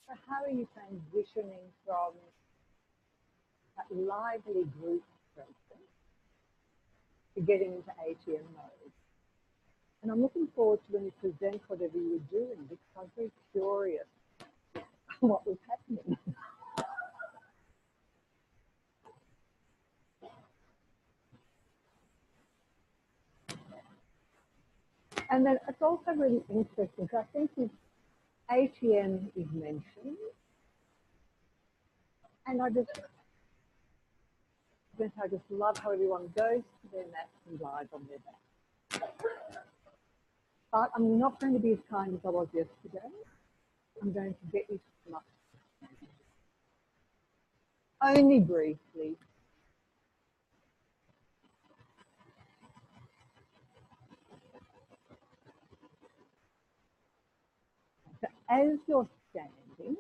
So how are you transitioning from that lively group process to getting into ATM mode? And I'm looking forward to when you present whatever you were doing, because I'm very curious what was happening. And then it's also really interesting, because I think ATM is mentioned, and I just love how everyone goes to their mats and lies on their back. But I'm not going to be as kind as I was yesterday. I'm going to get you to come up. Only briefly. So as you're standing,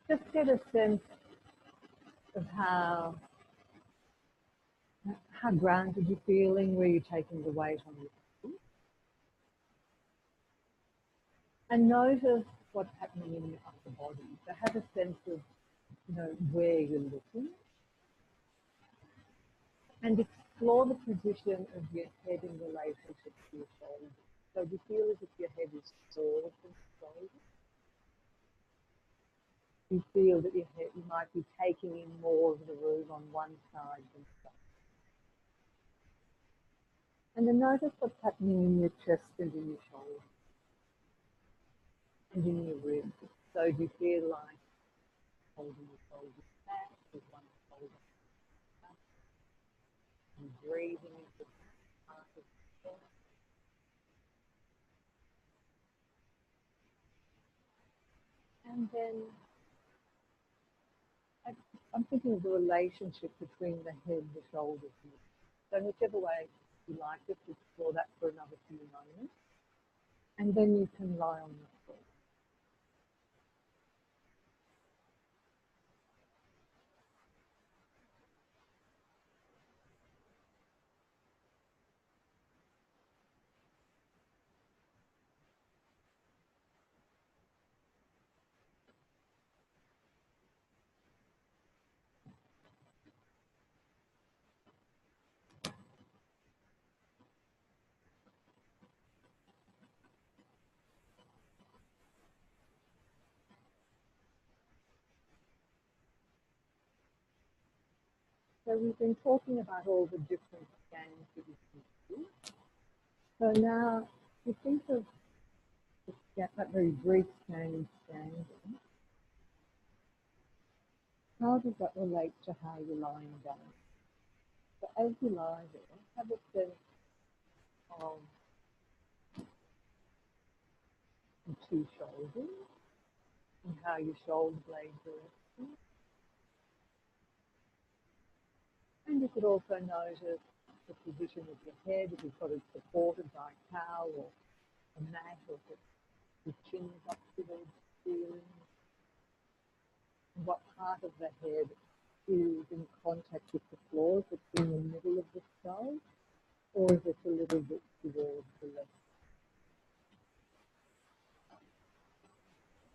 just get a sense of how grounded you're feeling, where you're taking the weight on your feet. And notice what's happening in your upper body. So have a sense of, where you're looking. And explore the position of your head in relationship to your shoulders. So do you feel as if your head is forward from the shoulders? You feel that your head, you might be taking in more of the room on one side than the other. And then notice what's happening in your chest and in your shoulders and in your ribs. So do you feel like holding your shoulders back with one shoulder up and breathing into the part of the chest? And then I'm thinking of the relationship between the head, the shoulders, and the chest. So whichever way you like, just explore that for another few moments. And then you can lie on the floor. So we've been talking about all the different scans that you can do. So now, if you think of that very brief scan standing, how does that relate to how you're lying down? So as you lie there, have a sense of the two shoulders and how your shoulder blades are resting. And you could also notice the position of your head, if you've got it supported by a towel or a mat, or if your chin is up towards the ceiling. And what part of the head is in contact with the floor? Is it in the middle of the skull, or is it a little bit towards the left?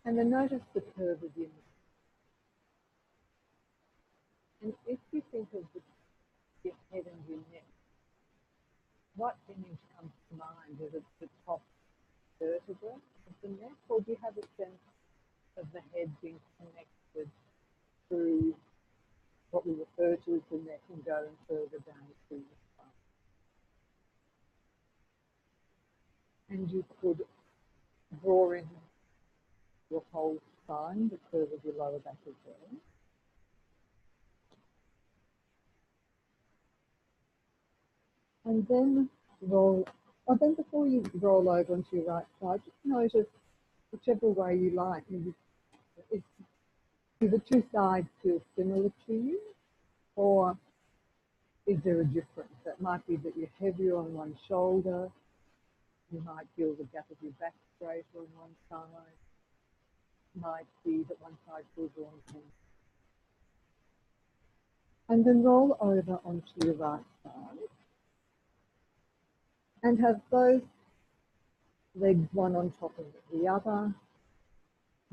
And then notice the curve of your neck. And if you think of your head and your neck, what image comes to mind? Is it the top vertebra of the neck, or do you have a sense of the head being connected through what we refer to as the neck and going further down through the spine? And you could draw in your whole spine, the curve of your lower back as well. And then then before you roll over onto your right side, just notice whichever way you like. Do the two sides feel similar to you, or is there a difference? It might be that you're heavier on one shoulder. You might feel the gap of your back straighter on one side. Might be that one side feels wrong. And then roll over onto your right side and have both legs one on top of the other,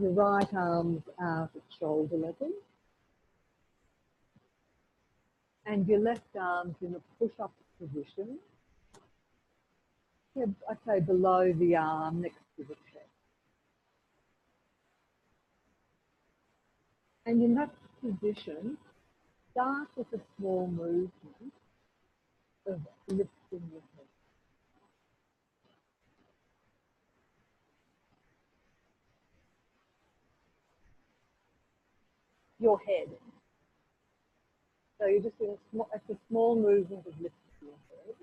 Your right arm's out at shoulder level, and your left arm's in a push-up position. Yeah, I'd say below the arm, next to the chest. And in that position, start with a small movement of lifting your head. Your head. So you're just doing it's a small movement of lifting your head.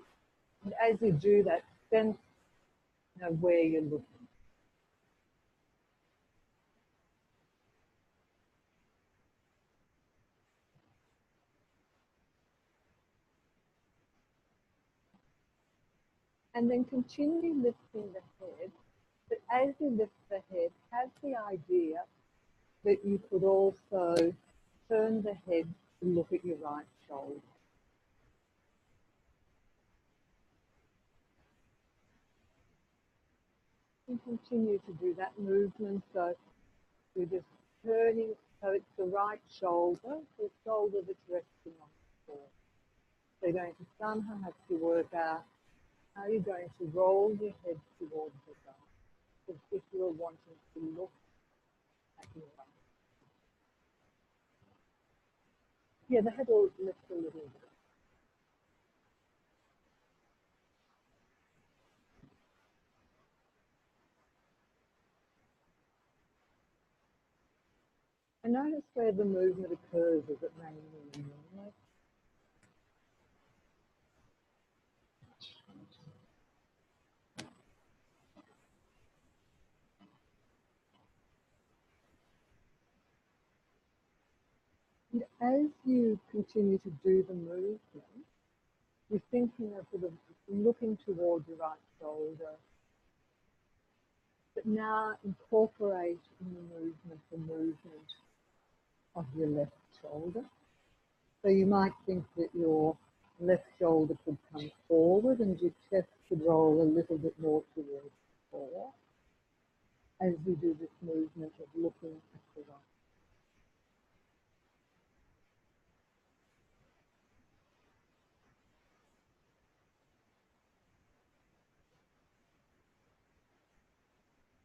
And as you do that, sense where you're looking. And then continue lifting the head. But as you lift the head, have the idea that you could also turn the head to look at your right shoulder. And continue to do that movement. So you're just turning, so it's the right shoulder, the shoulder that's resting on the floor. So you're going to somehow have to work out how you're going to roll your head towards the right, as if you're wanting to look at your right. Yeah, the head will lift a little bit. And notice where the movement occurs as it may be in your neck. And as you continue to do the movement, you're thinking of sort of looking towards your right shoulder, but now incorporate in the movement of your left shoulder. So you might think that your left shoulder could come forward and your chest could roll a little bit more towards the floor as you do this movement of looking at the right.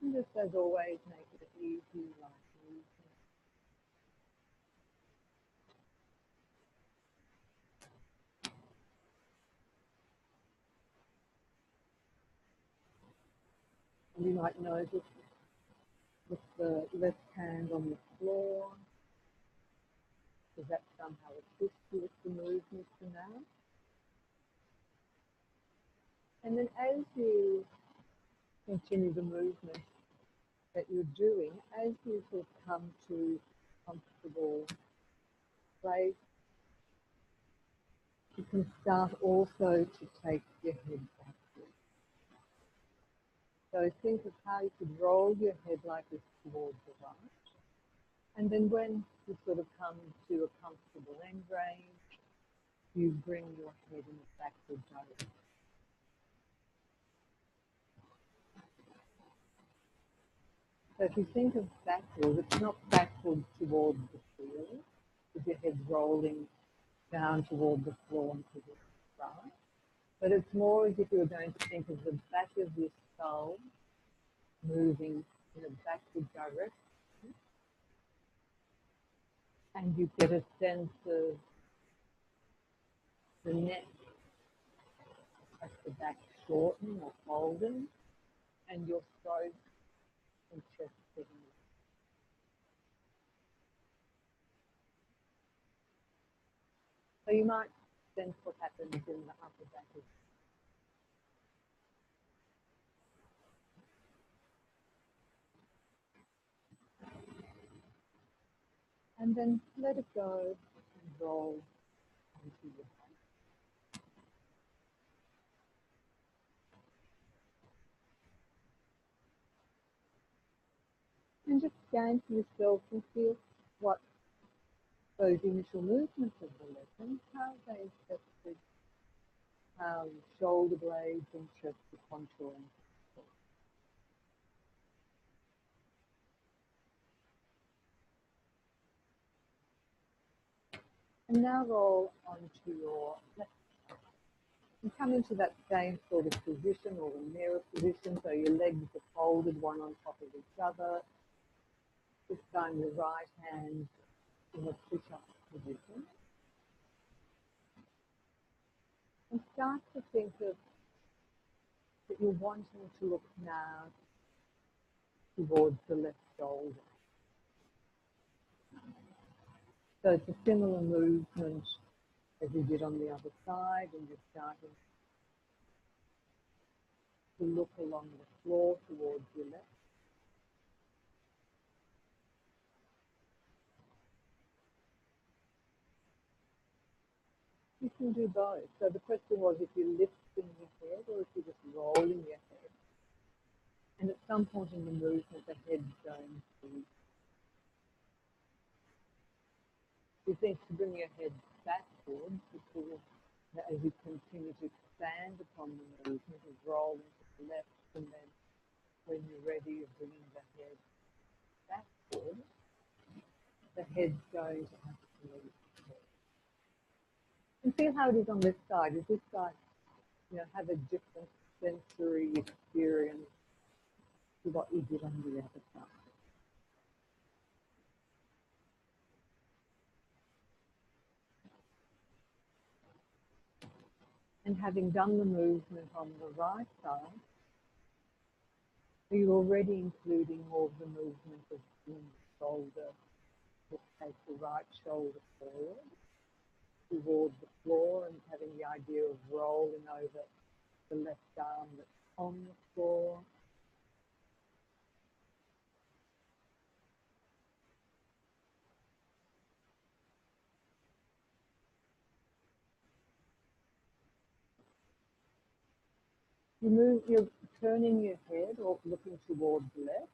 And just as always, make it an easy, light movement. And you might notice with the left hand on the floor, does that somehow assist you with the movement for now? And then as you continue the movement that you're doing, as you sort of come to comfortable place, you can start also to take your head backwards. So think of how you could roll your head like this towards the right. And then when you sort of come to a comfortable end range, you bring your head in a backward direction. So if you think of backward, it's not backward towards the ceiling, with your head rolling down toward the floor and to the side. But it's more as if you were going to think of the back of your skull moving in a backward direction. And you get a sense of the neck at the back shortening or folding, and your throat and chest sitting. So you might sense what happens in the upper back of and then let it go and roll onto your back. And just scan for yourself and feel what those initial movements of the lesson, how they affected how shoulder blades and chest are contouring. And now roll onto your left side. And come into that same sort of position or the mirror position, so your legs are folded one on top of each other. This time your right hand in a push-up position. And start to think of that you're wanting to look now towards the left shoulder. So it's a similar movement as you did on the other side, and you're starting to look along the floor towards your left. You can do both. So the question was if you're lifting your head or if you're just rolling your head. And at some point in the movement, the head's going to, you think to bring your head backwards because as you continue to expand upon the movement of rolling to the left, and then when you're ready, you're bringing the head backward, the head's going to have to move. And feel how it is on this side. Does this side, have a different sensory experience to what you did on the other side? And having done the movement on the right side, are you already including more of the movement of the shoulder? Let's take the right shoulder forward towards the floor and having the idea of rolling over the left arm that's on the floor. You're turning your head or looking towards the left,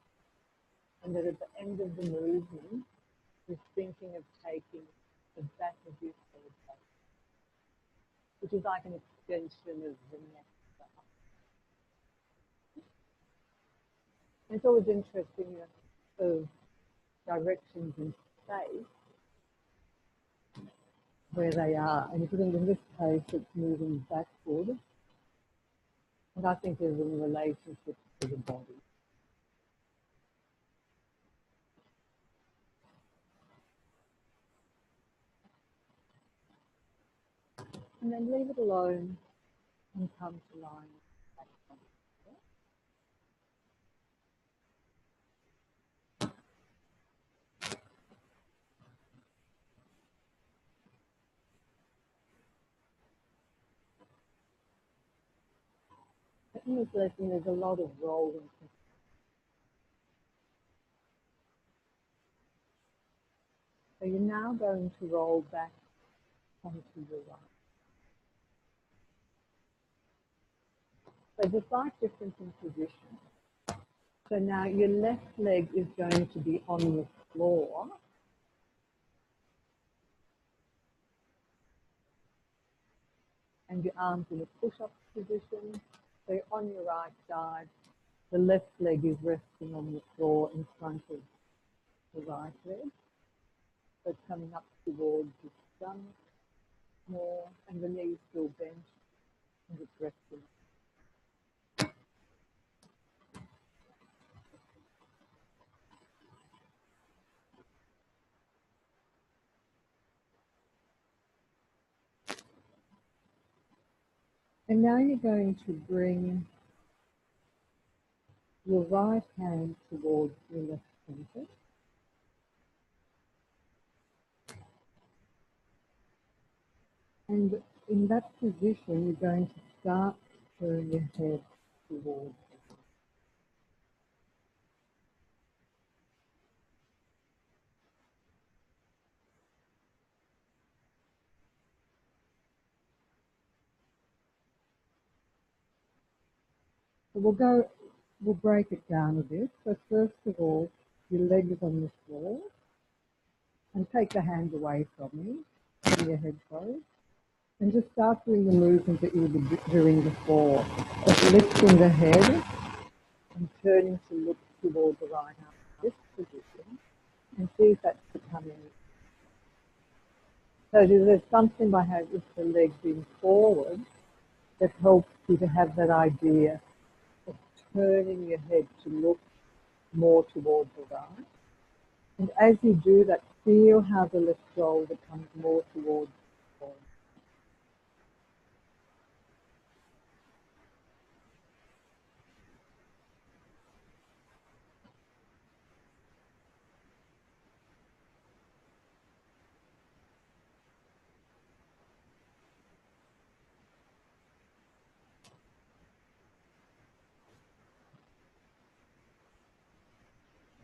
and then at the end of the movement, you're thinking of taking the back of your head back, which is like an extension of the neck. And it's always interesting of directions in space where they are. And if you think in this case, it's moving backward. And I think there's a relationship to the body. And then leave it alone and come to line back on. In this lesson, there's a lot of rolling. So you're now going to roll back onto your right. So there's 5 difference in position. So now your left leg is going to be on the floor. And your arms in a push-up position. So you're on your right side. The left leg is resting on the floor in front of the right leg. So it's coming up towards the stomach more, and the knees still bent, and it's resting. And now you're going to bring your right hand towards your left center. And in that position, you're going to start to turn your head towards it. So we'll break it down a bit. So first of all, your leg is on the floor. And take the hand away from you, and your head closed. And just start doing the movement that you were doing before, of lifting the head and turning to look toward the right arm. This position, and see if that's becoming So there's something by having with the leg being forward that helps you to have that idea of turning your head to look more towards the right. And as you do that, feel how the left shoulder comes more towards the forward.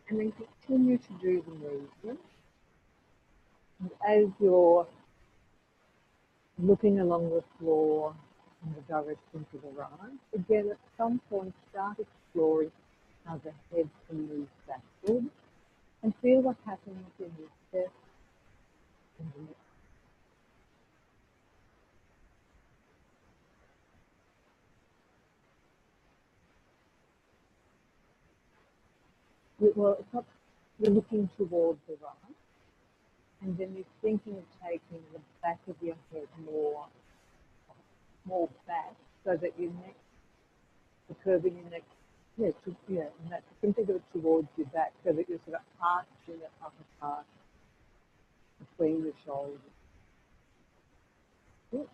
And then continue to do the movement. And as you're looking along the floor in the direction to the right, again at some point start exploring how the head can move backward and feel what's happening within your chest and the neck. Well, it's not, you're looking towards the right, and then you're thinking of taking the back of your head more back so that your neck, the curve in your neck, and that you can think of it towards your back so that you're sort of arching the upper part between the shoulders. Good.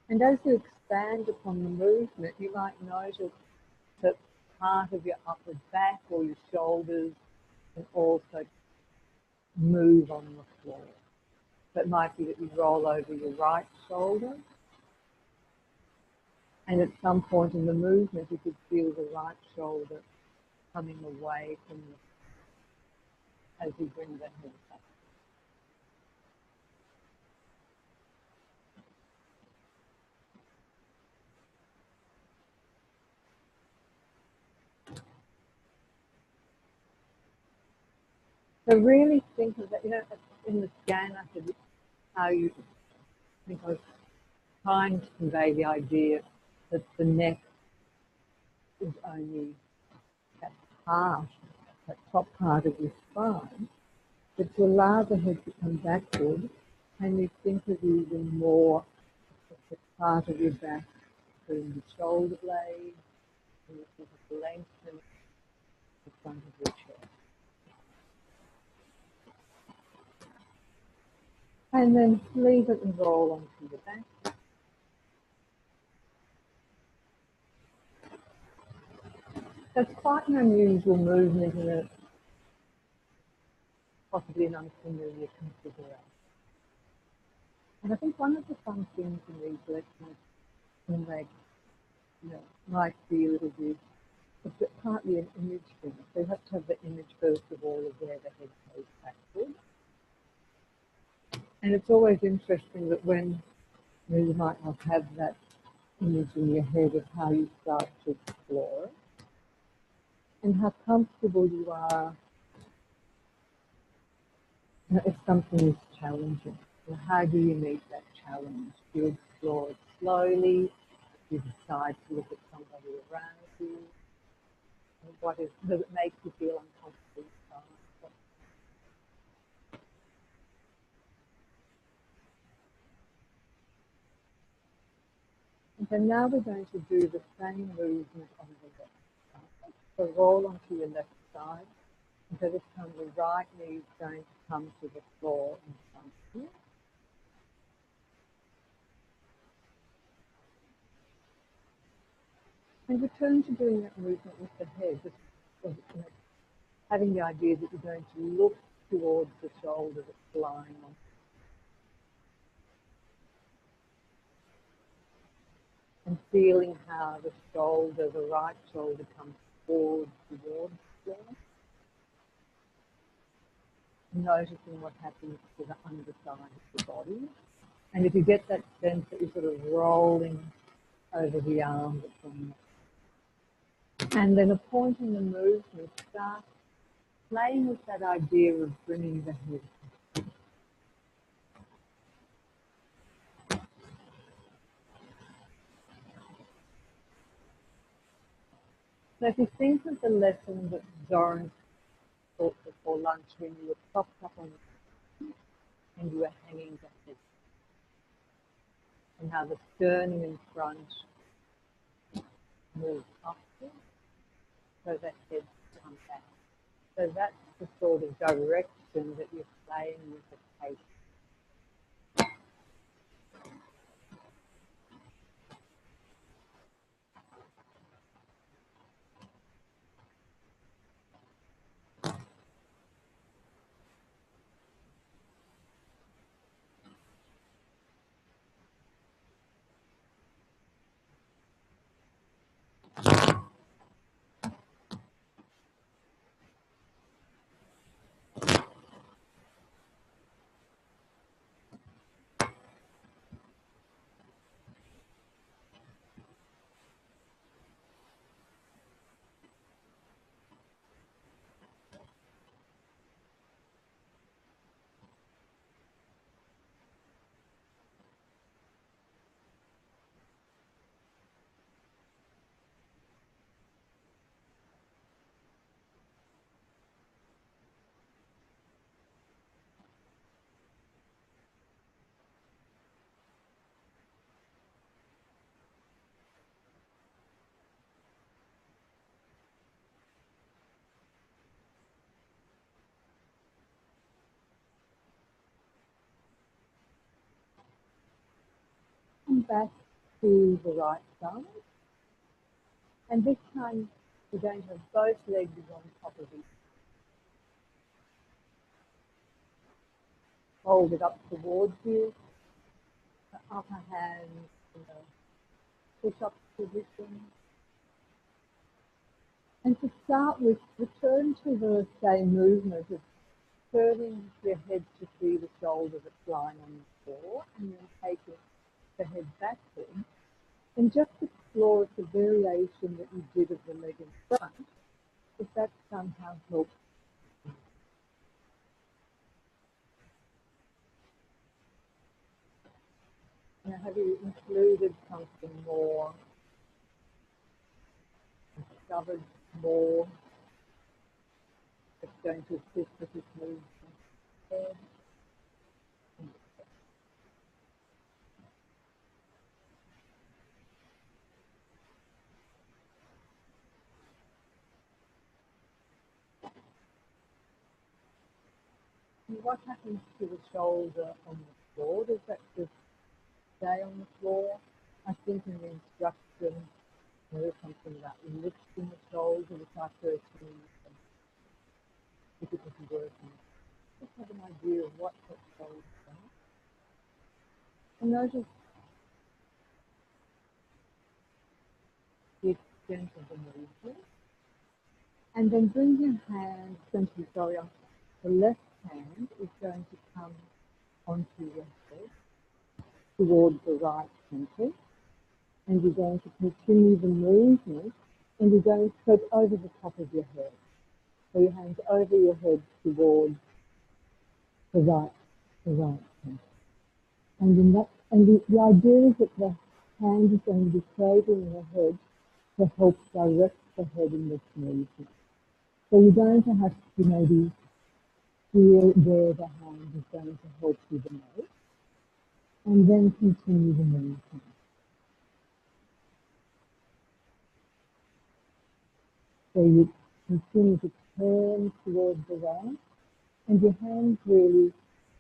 And as you expand upon the movement, you might notice that part of your upper back or your shoulders can also move on the floor. So it might be that you roll over your right shoulder, and at some point in the movement you could feel the right shoulder coming away from you as you bring the head back. So really think of that, in the scan I said how you think I was trying to convey the idea that the neck is only that part, that top part of your spine, but to allow the head to come backward, and you think of even more of the part of your back between the shoulder blades, and you think of the lengthening the front of your chest. And then leave it and roll onto your back. That's quite an unusual movement and possibly an unfamiliar configuration. And I think one of the fun things in these lessons, when they might be a little bit, it's partly an image thing. So you have to have the image first of all of where the head goes backwards. And it's always interesting that when you might not have that image in your head of how you start to explore it and how comfortable you are if something is challenging. Well, how do you meet that challenge? Do you explore it slowly? Do you decide to look at somebody around you? Does it make you feel uncomfortable? And so now we're going to do the same movement on the left side. So roll onto your left side. And so this time the right knee is going to come to the floor in front of you. And return to doing that movement with the head, just having the idea that you're going to look towards the shoulder that's lying on. And feeling how the shoulder, the right shoulder, comes forward towards the floor. Noticing what happens to the underside of the body. And if you get that sense that you're sort of rolling over the arm that's on the, and then a point in the movement, start playing with that idea of bringing the head. So if you think of the lesson that Zoran taught before lunch when you were propped up on and you are hanging the head. And now the sternum in front moves upwards, so the head comes back. So that's the sort of direction that you're playing with the case. Come back to the right side. And this time you're going to have both legs on top of each. Hold it up towards you. The upper hand in the push-up position. And to start with, return to the same movement of turning your head to see the shoulder that's lying on the floor, and then taking the head backwards. And just explore the variation that you did of the leg in front, if that somehow helps. Now, have you included something more, discovered more that's going to assist with this movement? And what happens to the shoulder on the floor? Does that just stay on the floor? I think in the instruction there is something about lifting the shoulder, which I personally think it was working. Just have an idea of what that shoulder does. And notice the extent of the movement. And then bring your hand, the left hand is going to come onto your head towards the right center. And you're going to continue the movement, and you're going to put over the top of your head. So your hands over your head towards the right center. And the idea is that the hand is going to be cradling the head to help direct the head in this movement. So you're going to have to maybe feel where the hand is going to help you the most, and then continue the movement. So you continue to turn towards the right, and your hands really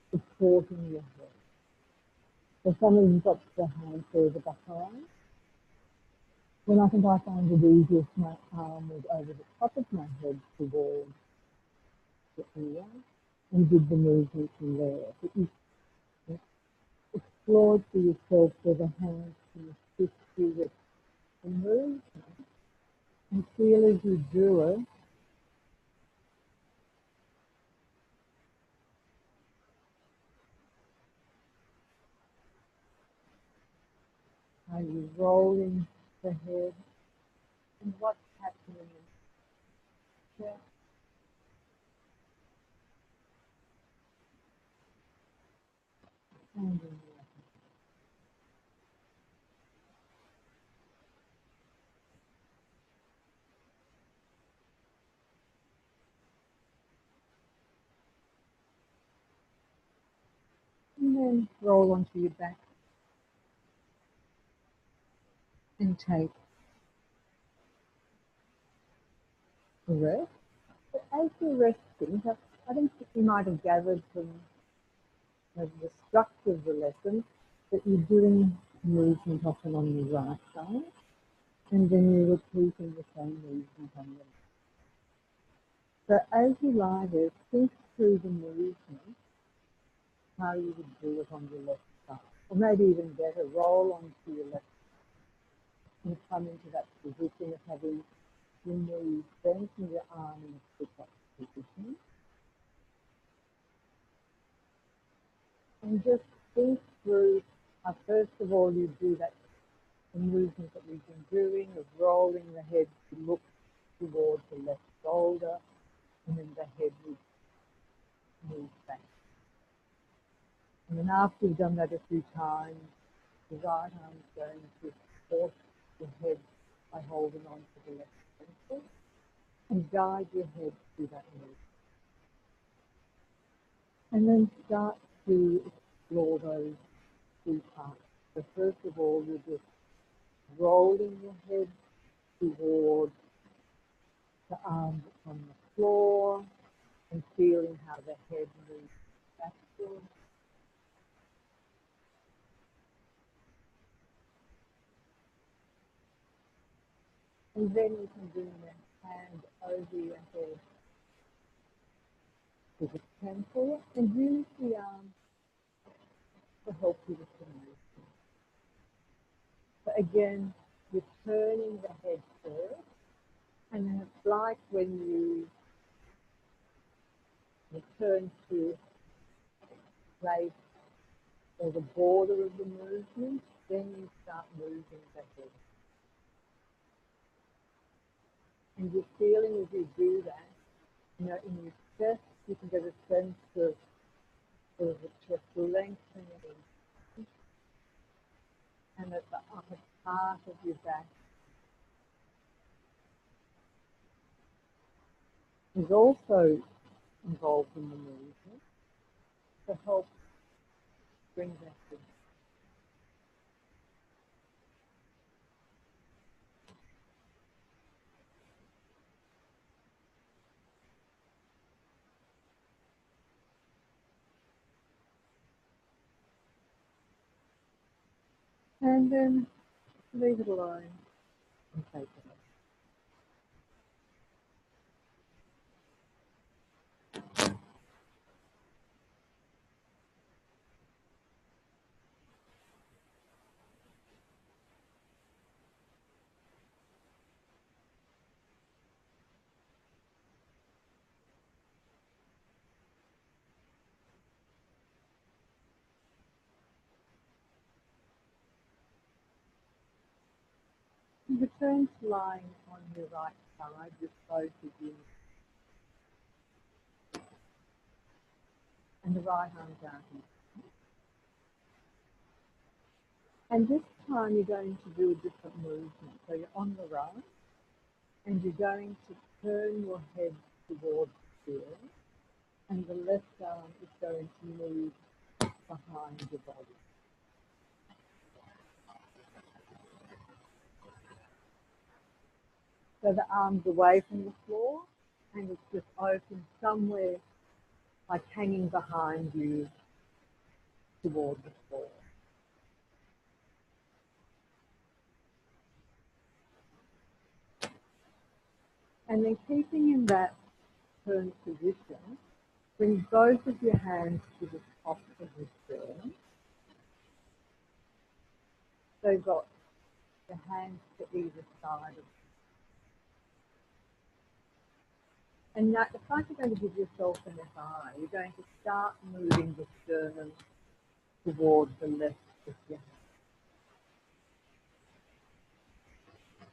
supporting your head. So some of you got the hand further behind. Then I think I find it easiest my arm was over the top of my head towards the ear, and did the movement from there. But you explore for yourself where the hands can assist you with the movement, and feel as you do it, how you rolling the head, and what's happening in the chest. And in the then roll onto your back and take a rest. But as you're resting, I think you might have gathered from the structure of the lesson that you're doing movement often on the right side, and then you're repeating the same movement on the left. So as you lie there, think through the movement, how you would do it on your left side. Or maybe even better, roll onto your left and come into that position of having your knees bent and your arm in a sit-up position. And just think through how first of all you do that the movement that we've been doing of rolling the head to look towards the left shoulder, and then the head would move back. And then after you've done that a few times, the right arm is going to support the head by holding on to the left ankle and guide your head through that movement. And then start to explore those three parts. So first of all, you're just rolling your head towards the arms on the floor and feeling how the head moves backward. And then you can bring the hand over your head to the temple and use the arm to help you with the movement. So again, you're turning the head first, and then it's like when you return to place or the border of the movement, then you start moving the head. And you're feeling as you do that, in your chest, you can get a sense of sort of the chest lengthening, and at the upper part of your back is also involved in the movement to help bring that in. And then leave it alone and take it up. You return to lying on your right side with both of you and the right arm down here. And this time you're going to do a different movement. So you're on the right and you're going to turn your head towards the ceiling, and the left arm is going to move behind your body. So the arm's away from the floor and it's just open somewhere like hanging behind you toward the floor. And then keeping in that turned position, bring both of your hands to the top of the sternum. So you've got the hands to either side of. And now it's like you're going to give yourself an FI. You're going to start moving the sternum towards the left of your hand.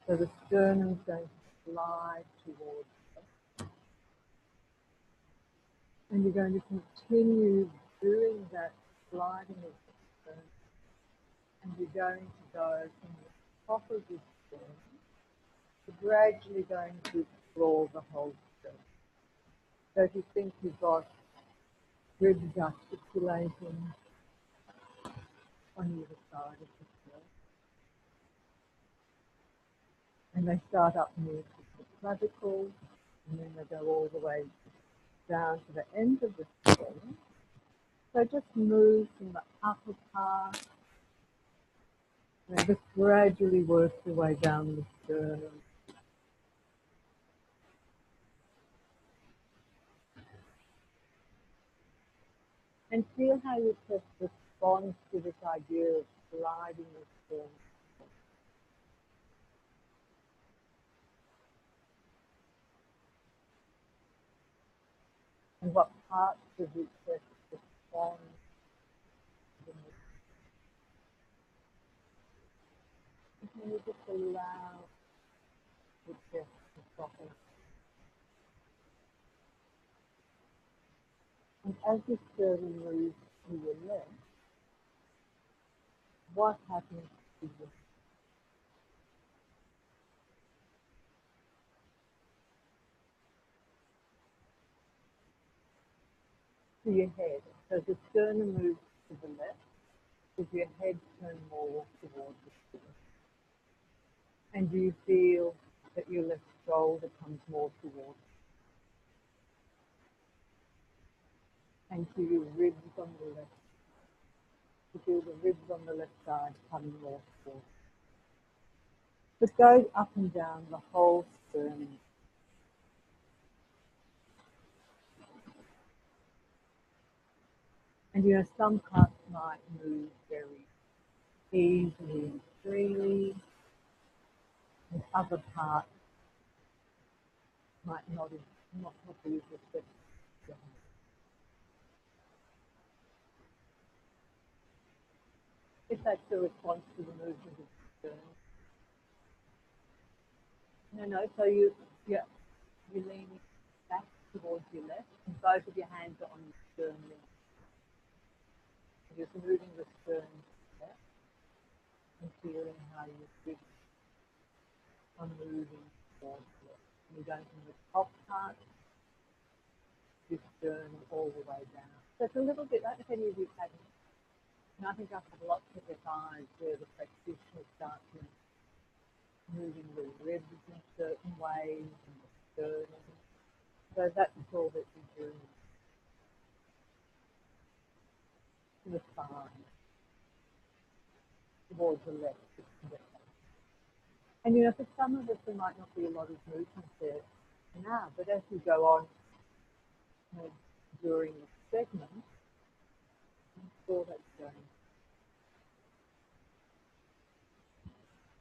So the sternum is going to slide towards the left. And you're going to continue doing that sliding of the sternum. And you're going to go from the top of the sternum to gradually going to explore the whole sternum. So if you think you've got ribs articulating on either side of the throat. And they start up near the clavicle, and then they go all the way down to the end of the sternum. So just move from the upper part, and just gradually work your way down the sternum. And feel how your chest responds to this idea of sliding the sternum. And what parts of your chest respond to this. And you just allow the chest to soften. And as your sternum moves to your left, what happens to your head? So the sternum moves to the left, does your head turn more towards the sternum? And do you feel that your left shoulder comes more towards? And to your ribs on the left, you feel the ribs on the left side coming more towards. But go up and down the whole sternum. And you know, some parts might move very easily and freely, and other parts might not be as effective. If that's a response to the movement of the sternum. No, so you're leaning back towards your left, and both of your hands are on your sternum. You're just moving the sternum to the left and feeling how your ribs are moving towards the left. And you're going from the top part of your sternum all the way down. So it's a little bit like if any of you had, and I think I've had lots of exercises where the practitioner starts moving the ribs in certain ways and the sternum. So that's all that you're doing. To the spine, towards the left. And you know, for some of us, there might not be a lot of movement there now, but as you go on during the segment, I'm sure that's going.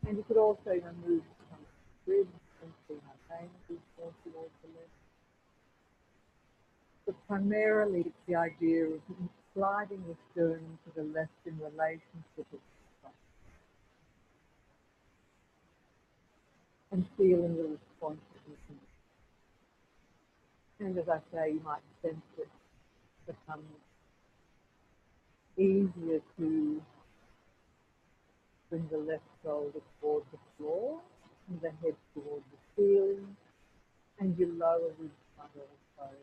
And you could also move some ribs and see how they move more towards the left. But primarily, it's the idea of sliding the sternum to the left in relationship with the front. And feeling the responsiveness. And as I say, you might sense it become easier to bring the left shoulder towards the floor and the head towards the ceiling, and your lower ribs might also.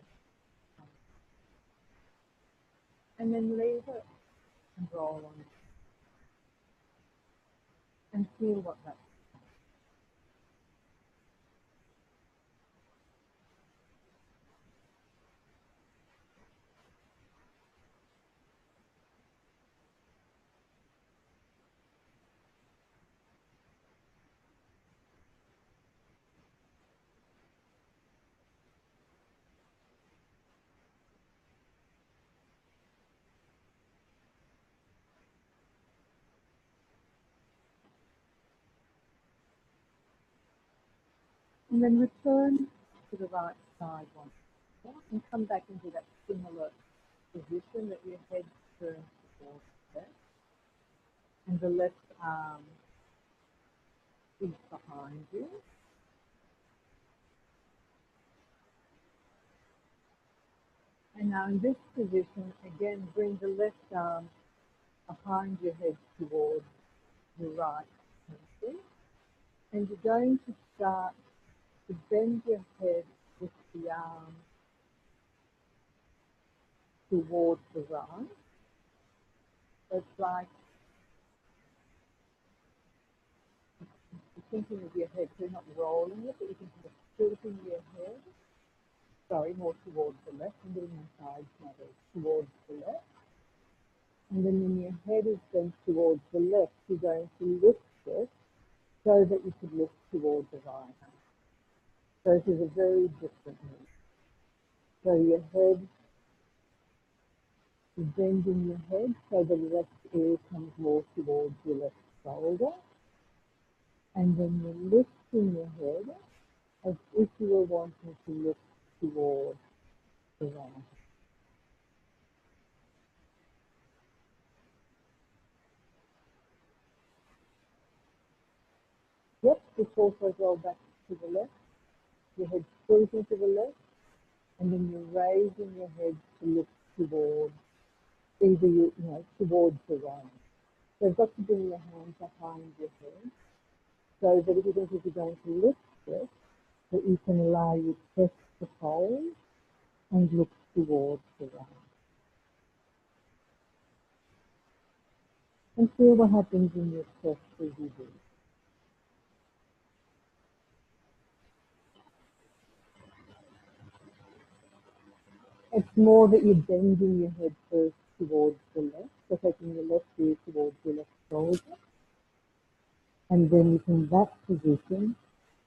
And then leave it and roll on it and feel what that's. And then return to the right side once more and come back into that similar position that your head turns towards the left and the left arm is behind you. And now in this position, again, bring the left arm behind your head towards your right hemisphere. And you're going to start to bend your head with the arm towards the right. So it's like thinking of your head, so you're not rolling it, but you can kind of tilting your head, sorry, more towards the left. I'm getting my sides now, towards the left. And then when your head is bent towards the left, you're going to lift it so that you could look towards the right hand. So this is a very different move. So your head, you bending your head so the left ear comes more towards your left shoulder. And then you're lifting your head as if you were wanting to look towards the right. Yep, this also roll back to the left. Your head tilting to the left, and then you're raising your head to look towards either towards the right. So you've got to bring your hands behind your head so that if you think you're going to lift it, that you can allow your chest to fold and look towards the right. And feel what happens in your chest as you do. It's more that you're bending your head first towards the left, so taking your left ear towards your left shoulder. And then from that position,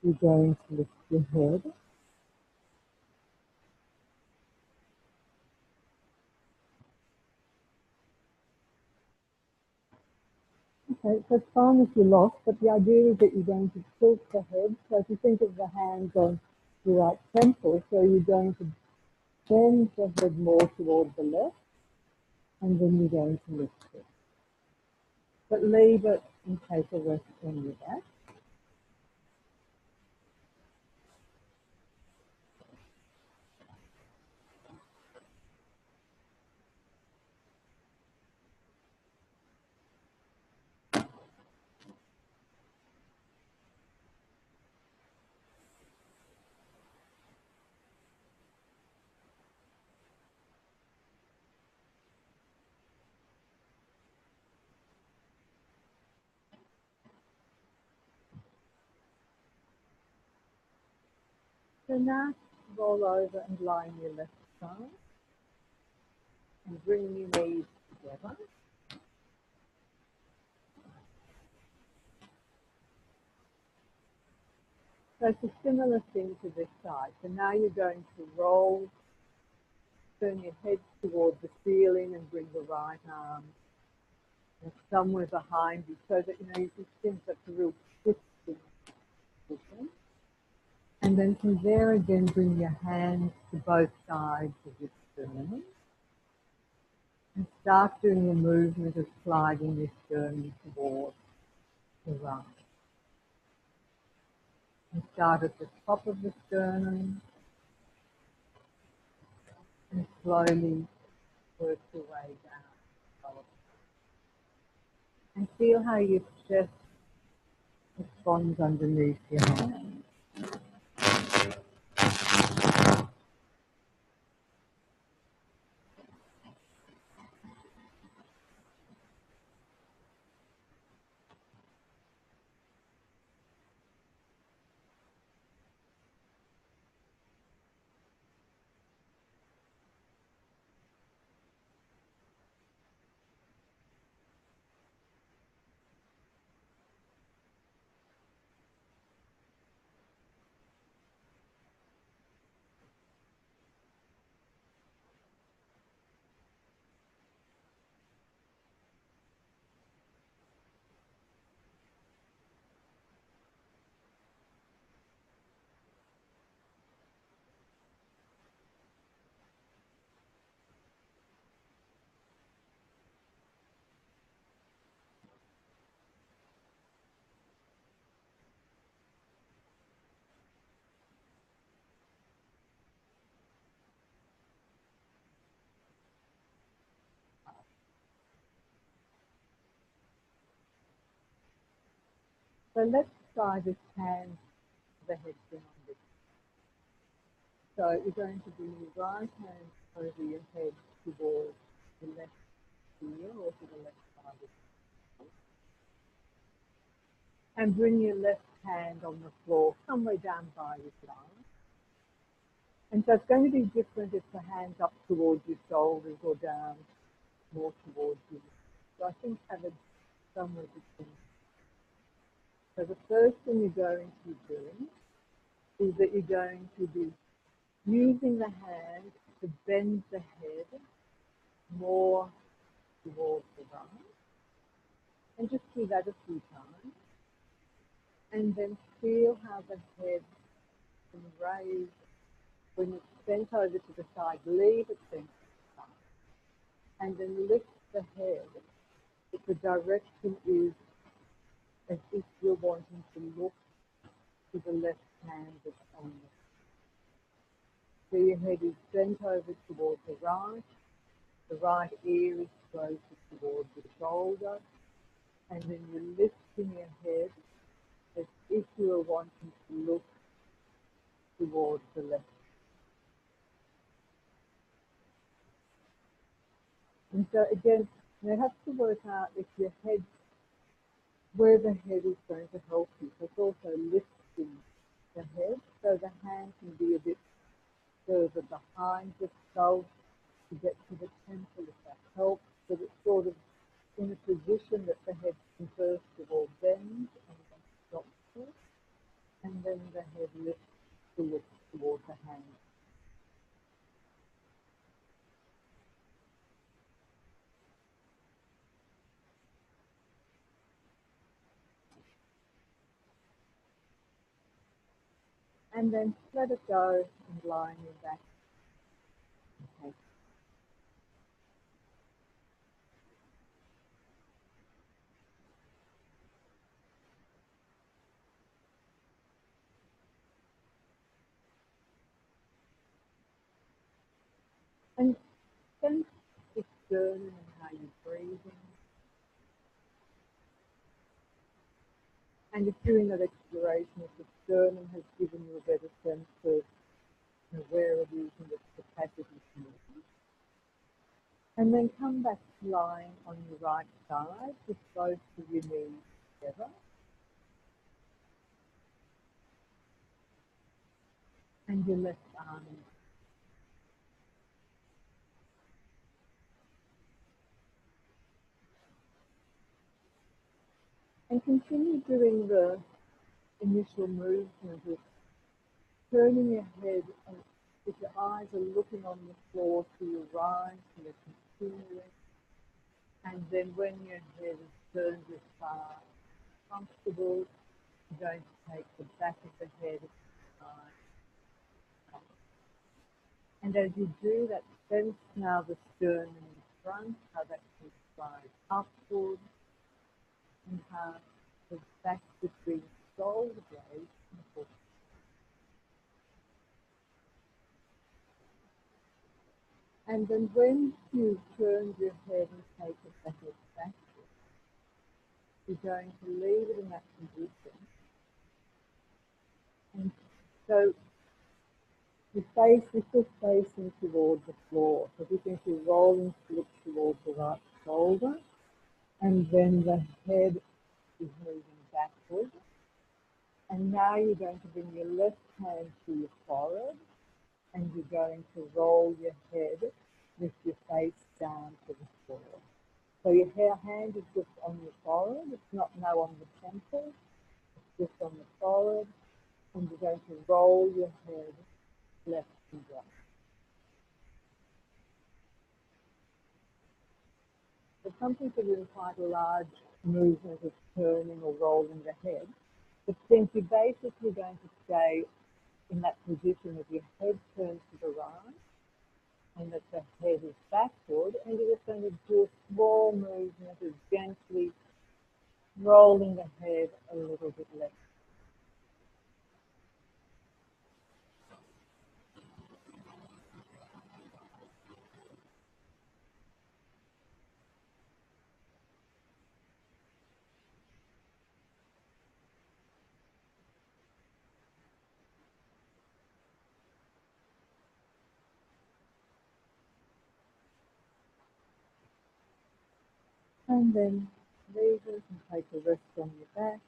you're going to lift your head. Okay, so it's fine if you're lost, but the idea is that you're going to tilt the head. So if you think of the hands on your right temple, so you're going to bend the head more towards the left, and then you're going to lift it. But leave it in case of rest on your back. So now roll over and lie on your left side and bring your knees together. So it's a similar thing to this side. So now you're going to roll, turn your head towards the ceiling and bring the right arm somewhere behind you so that you can sense that's a real twisting position. And then from there again, bring your hands to both sides of your sternum. And start doing the movement of sliding your sternum towards the right. And start at the top of the sternum and slowly work your way down. And feel how your chest responds underneath your hands. So let's try this hand to the head behind it. So you're going to bring your right hand over your head towards the left ear or to the left side of the head. And bring your left hand on the floor, somewhere down by your thumb. And so it's going to be different if the hand's up towards your shoulders or down more towards you. So I think have it somewhere between. So the first thing you're going to be doing is that you're going to be using the hand to bend the head more towards the right. And just do that a few times. And then feel how the head can raise when it's bent over to the side. Leave it bent to the side. And then lift the head if the direction is as if you're wanting to look to the left hand that's on it. So your head is bent over towards the right ear is closer towards the shoulder, and then you're lifting your head as if you are wanting to look towards the left. And so again, you have to work out if your head, where the head is going to help you. So it's also lifting the head, so the hand can be a bit further behind the skull to get to the temple if that helps, so it's sort of in a position that the head can first of all bend and then stop to, and then the head lifts to look toward the hand. And then let it go and lie on your back. Okay. And sense the sternum and how you're breathing. And if during that exploration, if the sternum has given you a better sense of where it is and its capacity to move. And then come back to lying on your right side with both of your knees together. And your left arm in. And continue doing the initial movement of turning your head and if your eyes are looking on the floor to your right, you're continuing. And then when your head is turned as far as comfortable, you're going to take the back of the head side up. And as you do that, sense now the sternum in front, how that can slide upward, and how the back between shoulder blades and forward. And then when you turn your head and take it back, you're going to leave it in that position. And so your face is still facing towards the floor. So you can see rolling slip towards the right shoulder. And then the head is moving backward. And now you're going to bring your left hand to your forehead. And you're going to roll your head with your face down to the floor. So your hand is just on your forehead, it's not now on the temple, it's just on the forehead, and you're going to roll your head left and right. So some people do quite a large movement of turning or rolling the head, but since you're basically going to stay in that position of your head turned to the right, and that the head is backward, and you're just going to do a small movement of gently rolling the head a little bit left. And then leave it and take a rest on your back.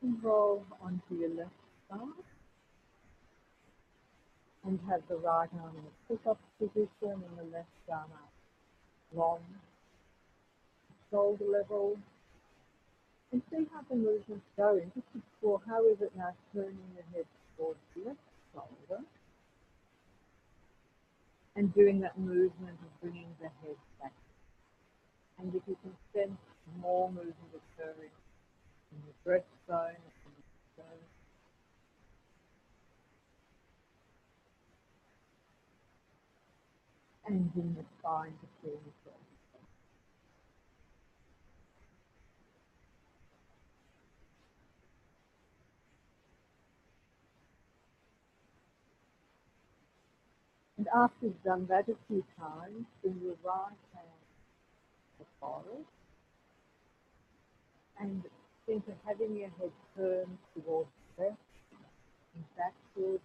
And roll onto your left side and have the right arm in a push-up position and the left arm up long, shoulder level. And see how the movement's going. Just explore how is it now turning the head towards the left shoulder and doing that movement of bringing the head back. And if you can sense more movement occurring in the breastbone, in the sternum, and in the spine between the shoulders. And after you've done that a few times, bring your right hand to the forehead and think of having your head turned towards the left and backward,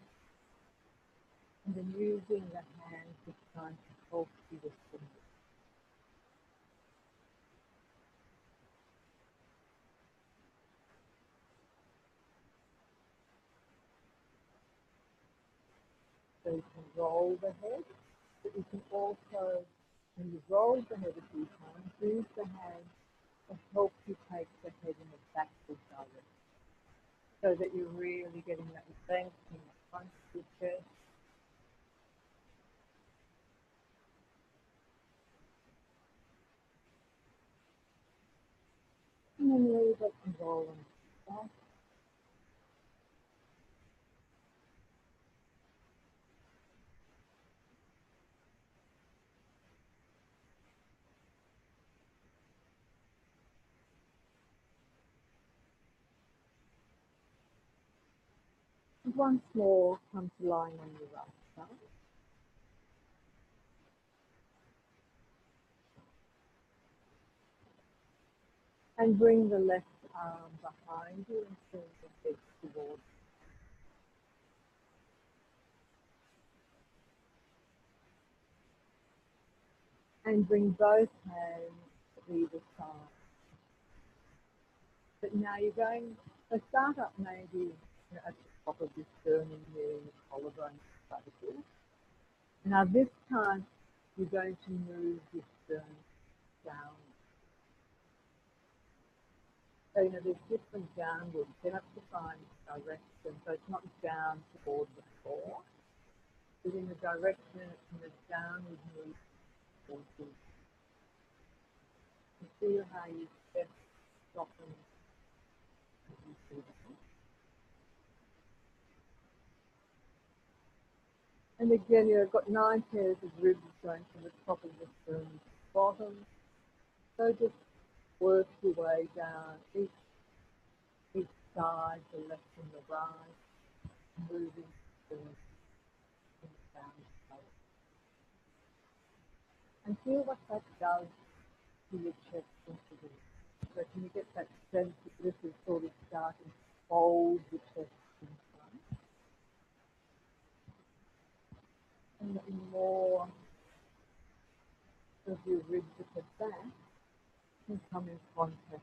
and then using the hand this time to talk to the fingers. So you can roll the head, but you can also, when you roll the head a few times, use the hand to help you take the head in a backward direction, so that you're really getting that length in the front of your chest. And then leave it and roll on the back. And once more, come to lying on your right side. And bring the left arm behind you and turn the head towards you. And bring both hands to either side. But now you're going, so start up maybe at the top of your sternum here in your collarbone vertical. Now this time you're going to move your sternum down. So there's different downwards. Set up to find direction. So it's not down towards the floor, but in the direction in the downward move towards you. You feel how you step soften as you do that. And again, you've got 9 pairs of ribs going from the top of the sternum to the bottom. So just work your way down each side, the left and the right, moving through the down. And feel what that does to your chest and to the ribs. So can you get that sense that this is sort of starting to fold the chest in front? And that more of your ribs at the back can come in contact.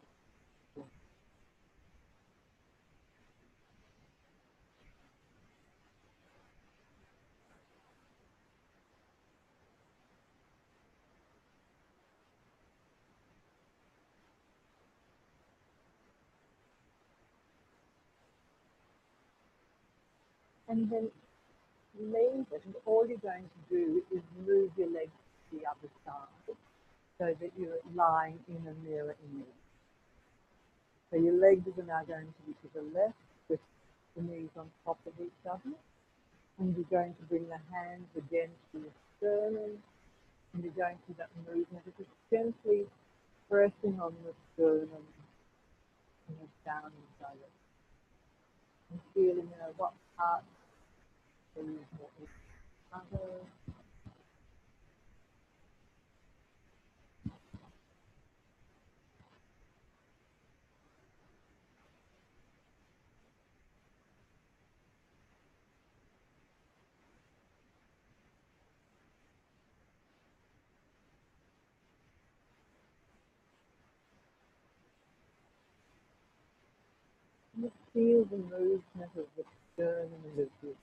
And then leave it, and all you're going to do is move your legs to the other side so that you're lying in a mirror image. So your legs are now going to be to the left with the knees on top of each other, and you're going to bring the hands again to your sternum, and you're going through that movement of just gently pressing on the sternum in a downward direction, and feeling what parts are more other. And just feel the movement of the sternum and the ribs.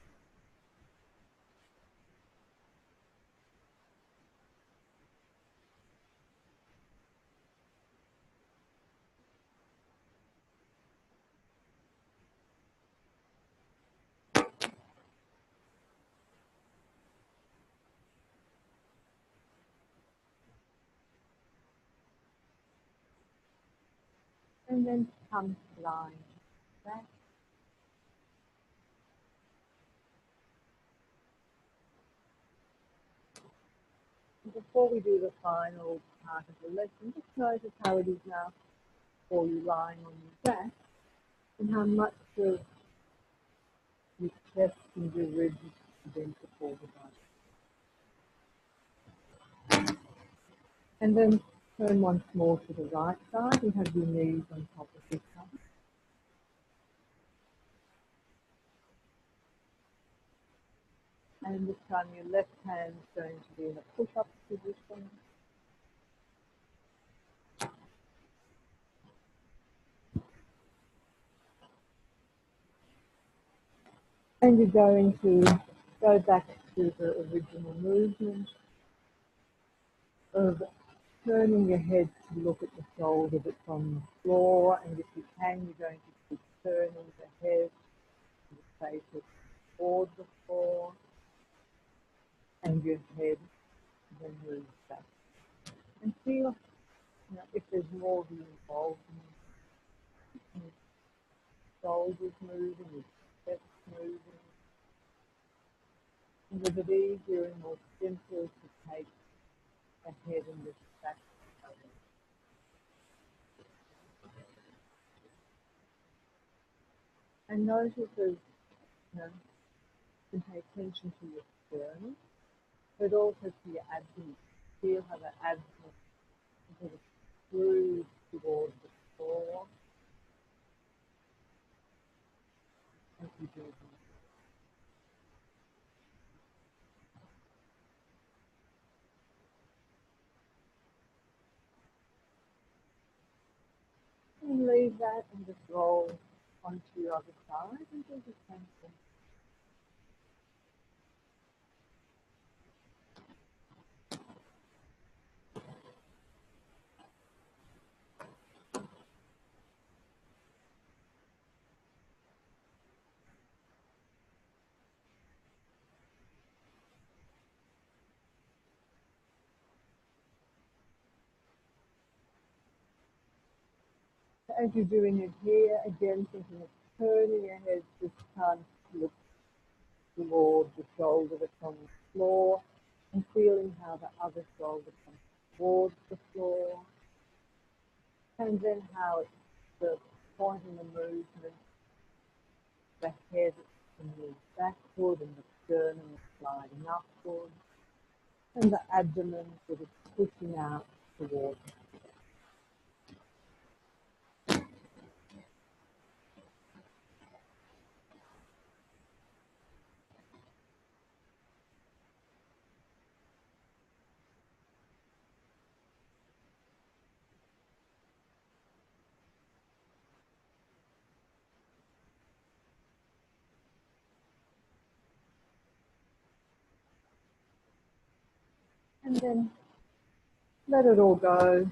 And then come lying back. And before we do the final part of the lesson, just notice how it is now for you lying on your back and how much of your chest and your ribs have been supported by it. And then turn once more to the right side and have your knees on top of each other. And this time your left hand is going to be in a push-up position. And you're going to go back to the original movement of turning your head to look at the shoulder that's on the floor, and if you can, you're going to keep turning the head and the face towards the floor, and your head then moves back. And feel if there's more of you involved in your shoulders moving, your chest moving. And is it easier and more simple to take the head and lift back? And notice as you pay attention to your sternum, but also to your abdomen. Feel how the abdomen sort of screws towards the floor as you do this. And leave that and just roll onto your other side and do the same thing. As you're doing it here, again thinking of turning your head this time to look towards the shoulder that's on the floor and feeling how the other shoulder comes towards the floor, and then how it's the point in the movement, the head can move backward and the sternum is sliding upward, and the abdomen sort of pushing out towards. And then let it all go.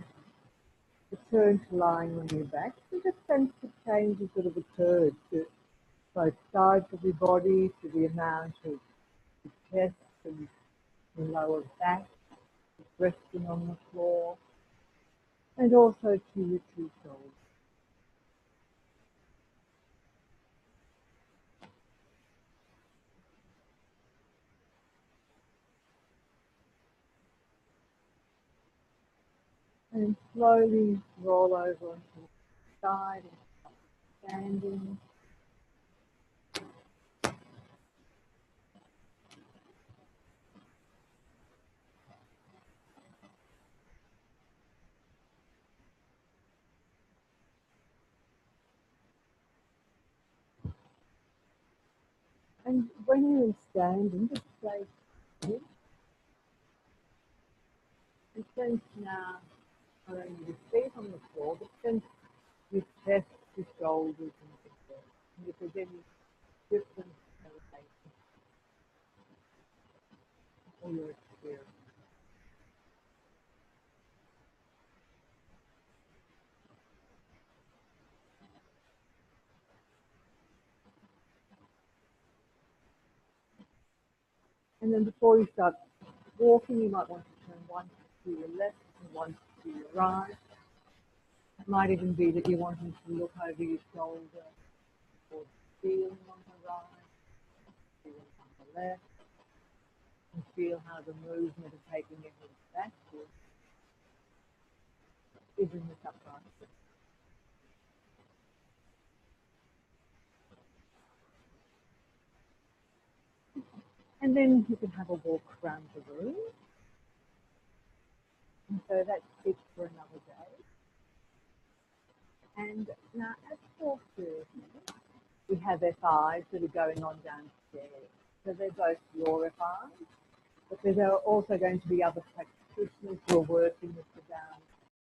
Return to lying on your back. And just sense the changes that have occurred to both sides of your body, to the amount of the chest and the lower back resting on the floor, and also to your two shoulders. And slowly roll over onto the side and standing. And when you're in standing, just stay here. And sense now not only your feet on the floor, but sense your chest, your shoulders, and your And then before you start walking, you might want to turn once to your left and once to your right. It might even be that you're wanting to look over your shoulder or the ceiling on the right, ceiling on the left, and feel how the movement of taking your head backwards is in this upright position. And then you can have a walk around the room. And so that's it for another day. And now at 4:30, we have FIs that are going on downstairs. So they're both your FIs, but there are also going to be other practitioners who are working with the down